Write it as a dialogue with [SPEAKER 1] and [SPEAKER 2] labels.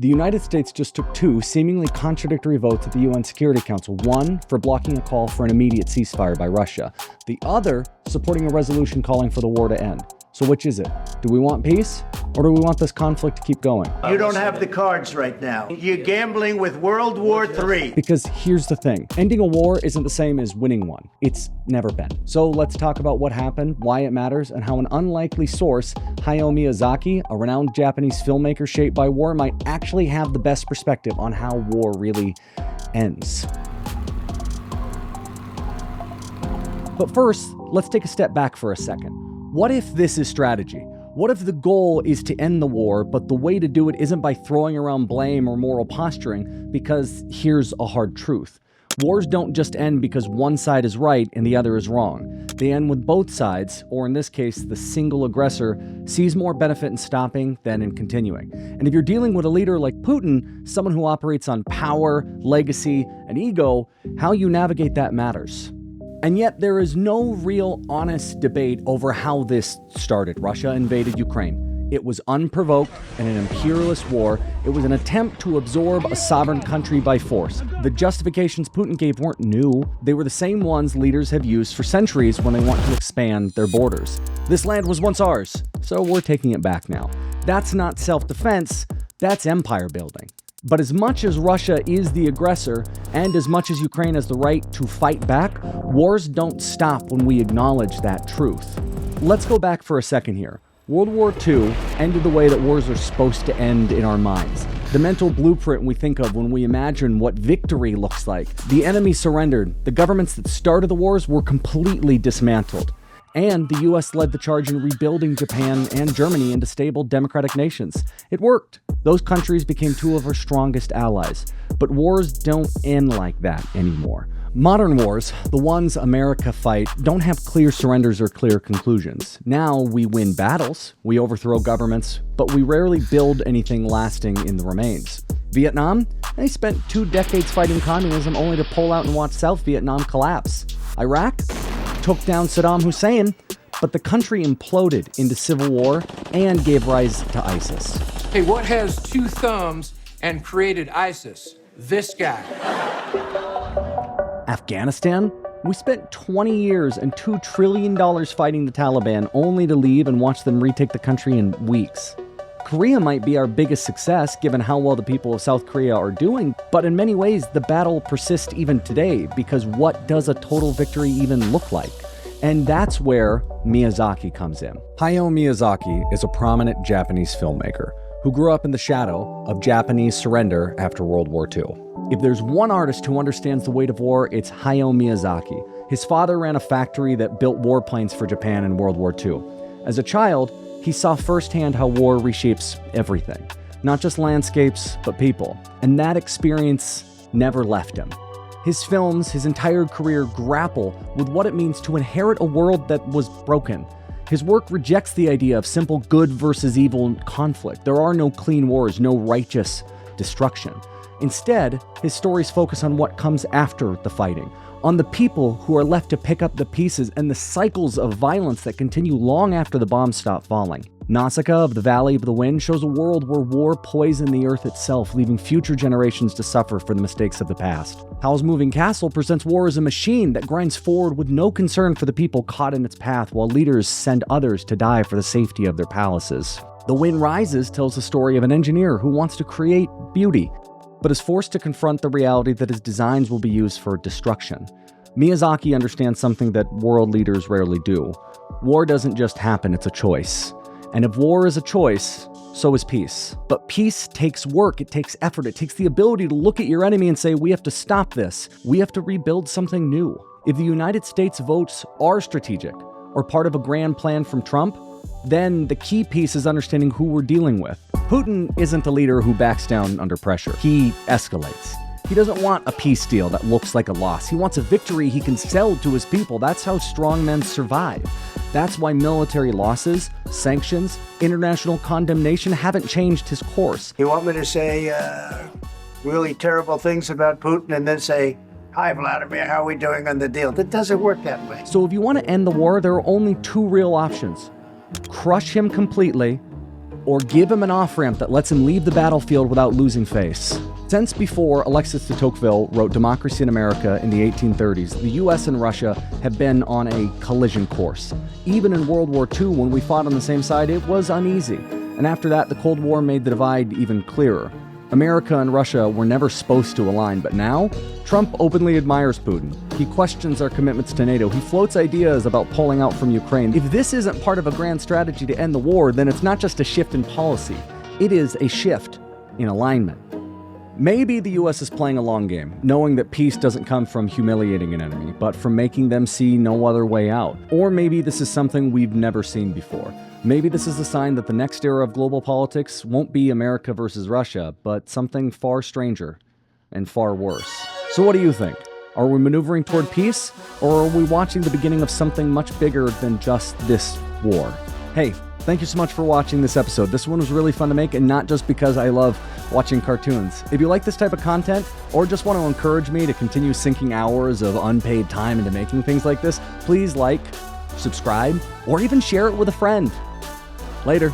[SPEAKER 1] The United States just took two seemingly contradictory votes at the UN Security Council. One for blocking a call for an immediate ceasefire by Russia. The other supporting a resolution calling for the war to end. So which is it? Do we want peace, or do we want this conflict to keep going?
[SPEAKER 2] You don't have the cards right now. You're gambling with World War III.
[SPEAKER 1] Because here's the thing. Ending a war isn't the same as winning one. It's never been. So let's talk about what happened, why it matters, and how an unlikely source, Hayao Miyazaki, a renowned Japanese filmmaker shaped by war, might actually have the best perspective on how war really ends. But first, let's take a step back for a second. What if this is strategy? What if the goal is to end the war, but the way to do it isn't by throwing around blame or moral posturing? Because here's a hard truth. Wars don't just end because one side is right and the other is wrong. They end with both sides, or in this case, the single aggressor, sees more benefit in stopping than in continuing. And if you're dealing with a leader like Putin, someone who operates on power, legacy, and ego, how you navigate that matters. And yet there is no real honest debate over how this started. Russia invaded Ukraine. It was unprovoked and an imperialist war. It was an attempt to absorb a sovereign country by force. The justifications Putin gave weren't new. They were the same ones leaders have used for centuries when they want to expand their borders. This land was once ours, so we're taking it back now. That's not self-defense, that's empire building. But as much as Russia is the aggressor, and as much as Ukraine has the right to fight back, wars don't stop when we acknowledge that truth. Let's go back for a second here. World War II ended the way that wars are supposed to end in our minds. The mental blueprint we think of when we imagine what victory looks like. The enemy surrendered. The governments that started the wars were completely dismantled. And the US led the charge in rebuilding Japan and Germany into stable democratic nations. It worked. Those countries became two of our strongest allies. But wars don't end like that anymore. Modern wars, the ones America fight, don't have clear surrenders or clear conclusions. Now we win battles, we overthrow governments, but we rarely build anything lasting in the remains. Vietnam? They spent 2 decades fighting communism only to pull out and watch South Vietnam collapse. Iraq? Took down Saddam Hussein, but the country imploded into civil war and gave rise to ISIS.
[SPEAKER 3] Hey, what has 2 thumbs and created ISIS? This guy.
[SPEAKER 1] Afghanistan? We spent 20 years and $2 trillion fighting the Taliban only to leave and watch them retake the country in weeks. Korea might be our biggest success given how well the people of South Korea are doing, but in many ways the battle persists even today because what does a total victory even look like? And that's where Miyazaki comes in. Hayao Miyazaki is a prominent Japanese filmmaker who grew up in the shadow of Japanese surrender after World War II. If there's one artist who understands the weight of war, it's Hayao Miyazaki. His father ran a factory that built warplanes for Japan in World War II. As a child, he saw firsthand how war reshapes everything, not just landscapes, but people. And that experience never left him. His films, his entire career grapple with what it means to inherit a world that was broken. His work rejects the idea of simple good versus evil conflict. There are no clean wars, no righteous destruction. Instead, his stories focus on what comes after the fighting, on the people who are left to pick up the pieces and the cycles of violence that continue long after the bombs stop falling. Nausicaa of the Valley of the Wind shows a world where war poisoned the earth itself, leaving future generations to suffer for the mistakes of the past. Howl's Moving Castle presents war as a machine that grinds forward with no concern for the people caught in its path, while leaders send others to die for the safety of their palaces. The Wind Rises tells the story of an engineer who wants to create beauty, but is forced to confront the reality that his designs will be used for destruction. Miyazaki understands something that world leaders rarely do. War doesn't just happen, it's a choice. And if war is a choice, so is peace. But peace takes work, it takes effort, it takes the ability to look at your enemy and say, we have to stop this. We have to rebuild something new. If the United States votes are strategic, or part of a grand plan from Trump, then the key piece is understanding who we're dealing with. Putin isn't a leader who backs down under pressure. He escalates. He doesn't want a peace deal that looks like a loss. He wants a victory he can sell to his people. That's how strongmen survive. That's why military losses, sanctions, international condemnation haven't changed his course.
[SPEAKER 2] You want me to say really terrible things about Putin and then say, hi, Vladimir, how are we doing on the deal? That doesn't work that way.
[SPEAKER 1] So if you want to end the war, there are only 2 real options. Crush him completely, or give him an off-ramp that lets him leave the battlefield without losing face. Since before Alexis de Tocqueville wrote Democracy in America in the 1830s, the US and Russia have been on a collision course. Even in World War II, when we fought on the same side, it was uneasy. And after that, the Cold War made the divide even clearer. America and Russia were never supposed to align, but now, Trump openly admires Putin. He questions our commitments to NATO. He floats ideas about pulling out from Ukraine. If this isn't part of a grand strategy to end the war, then it's not just a shift in policy. It is a shift in alignment. Maybe the US is playing a long game, knowing that peace doesn't come from humiliating an enemy, but from making them see no other way out. Or maybe this is something we've never seen before. Maybe this is a sign that the next era of global politics won't be America versus Russia, but something far stranger and far worse. So what do you think? Are we maneuvering toward peace, or are we watching the beginning of something much bigger than just this war? Hey, thank you so much for watching this episode. This one was really fun to make, and not just because I love watching cartoons. If you like this type of content, or just want to encourage me to continue sinking hours of unpaid time into making things like this, please like, subscribe, or even share it with a friend. Later.